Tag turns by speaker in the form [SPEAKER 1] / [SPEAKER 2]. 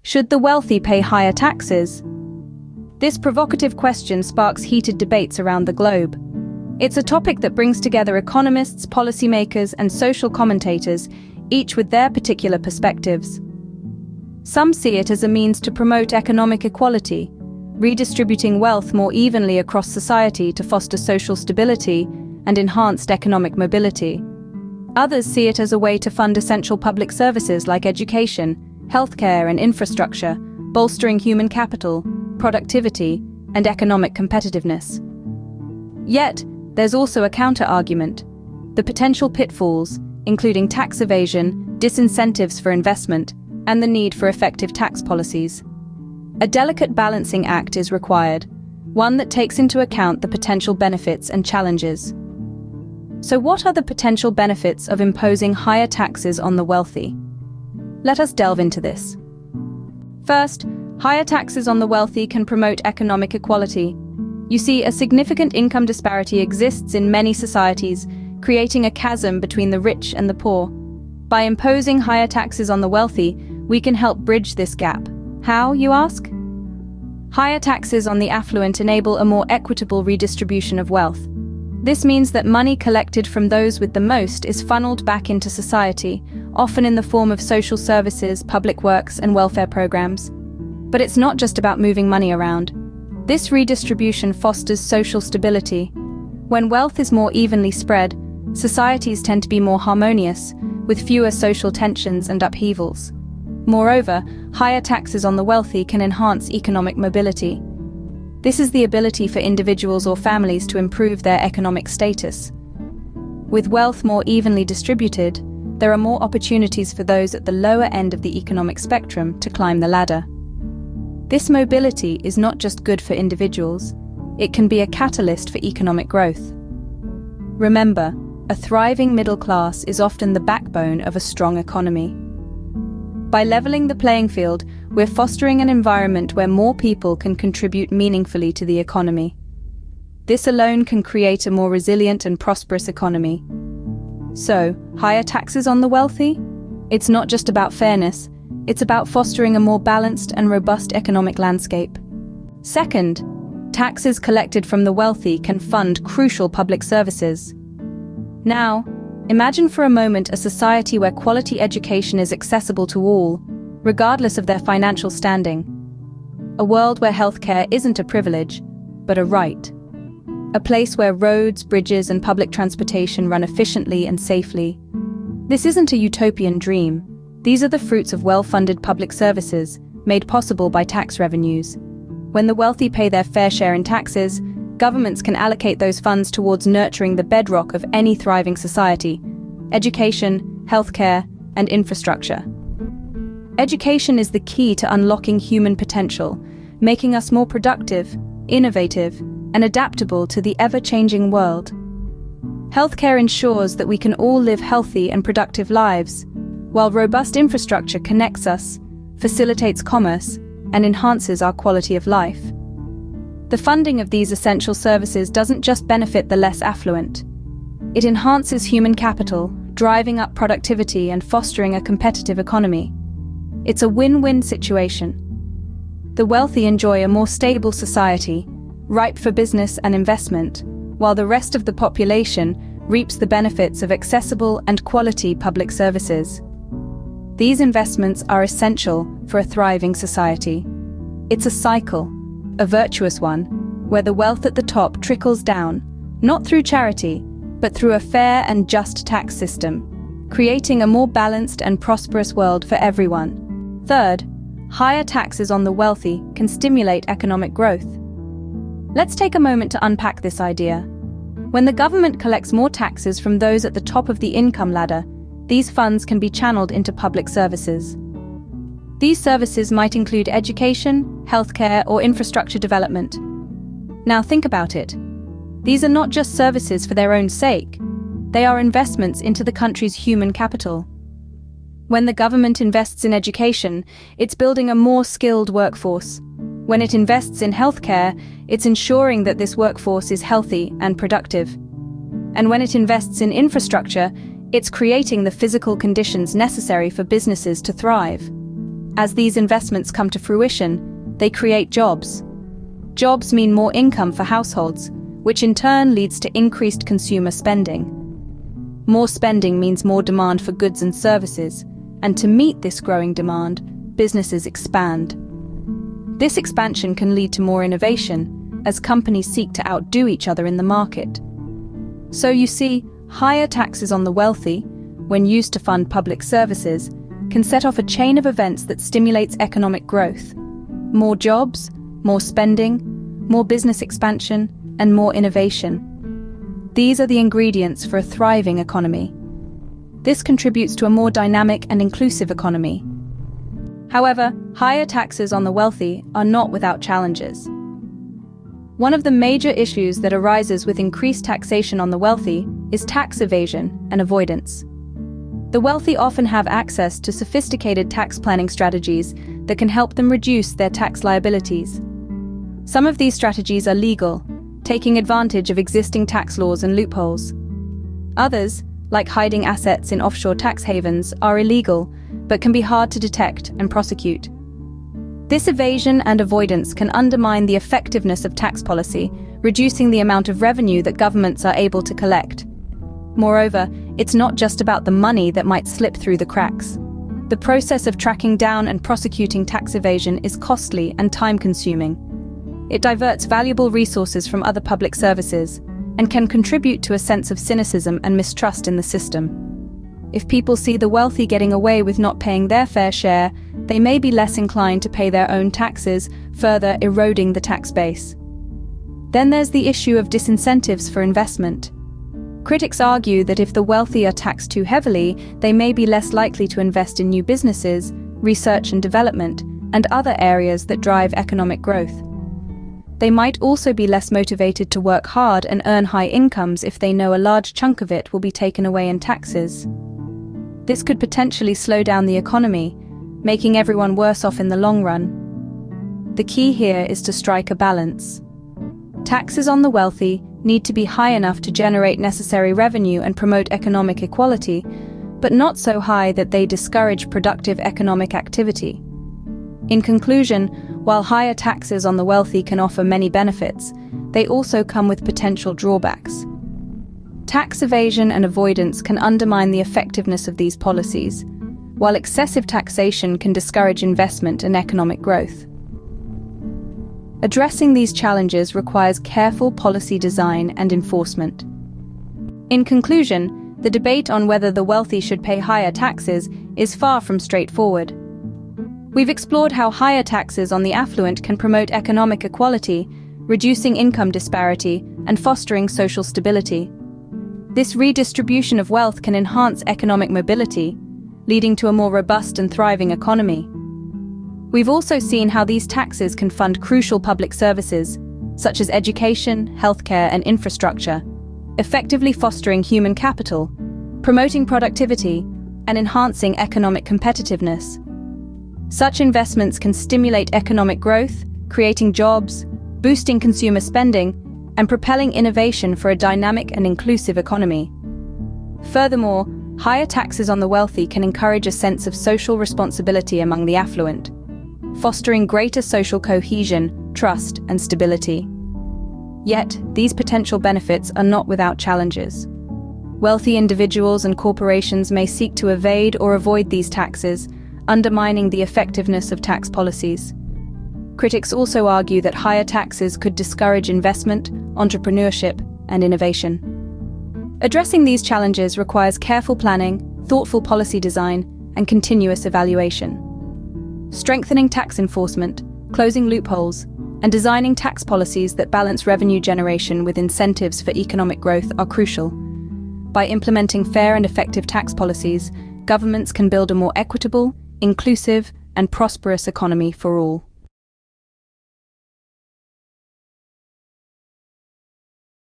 [SPEAKER 1] Should the wealthy pay higher taxes? This provocative question sparks heated debates around the globe. It's a topic that brings together economists, policymakers, and social commentators, each with their particular perspectives. Some see it as a means to promote economic equality, redistributing wealth more evenly across society to foster social stability and enhanced economic mobility. Others see it as a way to fund essential public services like education, healthcare, and infrastructure, bolstering human capital, productivity, and economic competitiveness. Yet, there's also a counter-argument: the potential pitfalls, including tax evasion, disincentives for investment, and the need for effective tax policies. A delicate balancing act is required, one that takes into account the potential benefits and challenges. So what are the potential benefits of imposing higher taxes on the wealthy? Let us delve into this. First, higher taxes on the wealthy can promote economic equality. You see, a significant income disparity exists in many societies, creating a chasm between the rich and the poor. By imposing higher taxes on the wealthy, we can help bridge this gap. How, you ask? Higher taxes on the affluent enable a more equitable redistribution of wealth. This means that money collected from those with the most is funneled back into society, often in the form of social services, public works, and welfare programs. But it's not just about moving money around. This redistribution fosters social stability. When wealth is more evenly spread, societies tend to be more harmonious, with fewer social tensions and upheavals. Moreover, higher taxes on the wealthy can enhance economic mobility. This is the ability for individuals or families to improve their economic status. With wealth more evenly distributed, there are more opportunities for those at the lower end of the economic spectrum to climb the ladder. This mobility is not just good for individuals, it can be a catalyst for economic growth. Remember, a thriving middle class is often the backbone of a strong economy. By leveling the playing field, we're fostering an environment where more people can contribute meaningfully to the economy. This alone can create a more resilient and prosperous economy. So, higher taxes on the wealthy? It's not just about fairness, it's about fostering a more balanced and robust economic landscape. Second, taxes collected from the wealthy can fund crucial public services. Now, imagine for a moment a society where quality education is accessible to all, regardless of their financial standing. A world where healthcare isn't a privilege, but a right. A place where roads, bridges, and public transportation run efficiently and safely. This isn't a utopian dream. These are the fruits of well-funded public services, made possible by tax revenues. When the wealthy pay their fair share in taxes, governments can allocate those funds towards nurturing the bedrock of any thriving society: education, healthcare, and infrastructure. Education is the key to unlocking human potential, making us more productive, innovative, and adaptable to the ever-changing world. Healthcare ensures that we can all live healthy and productive lives, while robust infrastructure connects us, facilitates commerce, and enhances our quality of life. The funding of these essential services doesn't just benefit the less affluent. It enhances human capital, driving up productivity and fostering a competitive economy. It's a win-win situation. The wealthy enjoy a more stable society, ripe for business and investment, while the rest of the population reaps the benefits of accessible and quality public services. These investments are essential for a thriving society. It's a cycle, a virtuous one, where the wealth at the top trickles down, not through charity, but through a fair and just tax system, creating a more balanced and prosperous world for everyone. Third, higher taxes on the wealthy can stimulate economic growth. Let's take a moment to unpack this idea. When the government collects more taxes from those at the top of the income ladder, these funds can be channeled into public services. These services might include education, healthcare, or infrastructure development. Now think about it. These are not just services for their own sake. They are investments into the country's human capital. When the government invests in education, it's building a more skilled workforce. When it invests in healthcare, it's ensuring that this workforce is healthy and productive. And when it invests in infrastructure, it's creating the physical conditions necessary for businesses to thrive. As these investments come to fruition, they create jobs. Jobs mean more income for households, which in turn leads to increased consumer spending. More spending means more demand for goods and services, and to meet this growing demand, businesses expand. This expansion can lead to more innovation, as companies seek to outdo each other in the market. So you see, higher taxes on the wealthy, when used to fund public services, can set off a chain of events that stimulates economic growth. More jobs, more spending, more business expansion, and more innovation. These are the ingredients for a thriving economy. This contributes to a more dynamic and inclusive economy. However, higher taxes on the wealthy are not without challenges. One of the major issues that arises with increased taxation on the wealthy is tax evasion and avoidance. The wealthy often have access to sophisticated tax planning strategies that can help them reduce their tax liabilities. Some of these strategies are legal, taking advantage of existing tax laws and loopholes. Others, like hiding assets in offshore tax havens, are illegal, but can be hard to detect and prosecute. This evasion and avoidance can undermine the effectiveness of tax policy, reducing the amount of revenue that governments are able to collect. Moreover, it's not just about the money that might slip through the cracks. The process of tracking down and prosecuting tax evasion is costly and time-consuming. It diverts valuable resources from other public services and can contribute to a sense of cynicism and mistrust in the system. If people see the wealthy getting away with not paying their fair share, they may be less inclined to pay their own taxes, further eroding the tax base. Then there's the issue of disincentives for investment. Critics argue that if the wealthy are taxed too heavily, they may be less likely to invest in new businesses, research and development, and other areas that drive economic growth. They might also be less motivated to work hard and earn high incomes if they know a large chunk of it will be taken away in taxes. This could potentially slow down the economy, making everyone worse off in the long run. The key here is to strike a balance. Taxes on the wealthy need to be high enough to generate necessary revenue and promote economic equality, but not so high that they discourage productive economic activity. In conclusion, while higher taxes on the wealthy can offer many benefits, they also come with potential drawbacks. Tax evasion and avoidance can undermine the effectiveness of these policies, while excessive taxation can discourage investment and economic growth. Addressing these challenges requires careful policy design and enforcement. In conclusion, the debate on whether the wealthy should pay higher taxes is far from straightforward. We've explored how higher taxes on the affluent can promote economic equality, reducing income disparity, and fostering social stability. This redistribution of wealth can enhance economic mobility, leading to a more robust and thriving economy. We've also seen how these taxes can fund crucial public services, such as education, healthcare, and infrastructure, effectively fostering human capital, promoting productivity, and enhancing economic competitiveness. Such investments can stimulate economic growth, creating jobs, boosting consumer spending, and propelling innovation for a dynamic and inclusive economy. Furthermore, higher taxes on the wealthy can encourage a sense of social responsibility among the affluent, fostering greater social cohesion, trust, and stability. Yet, these potential benefits are not without challenges. Wealthy individuals and corporations may seek to evade or avoid these taxes, undermining the effectiveness of tax policies. Critics also argue that higher taxes could discourage investment, entrepreneurship, and innovation. Addressing these challenges requires careful planning, thoughtful policy design, and continuous evaluation. Strengthening tax enforcement, closing loopholes, and designing tax policies that balance revenue generation with incentives for economic growth are crucial. By implementing fair and effective tax policies, governments can build a more equitable, inclusive, and prosperous economy for all.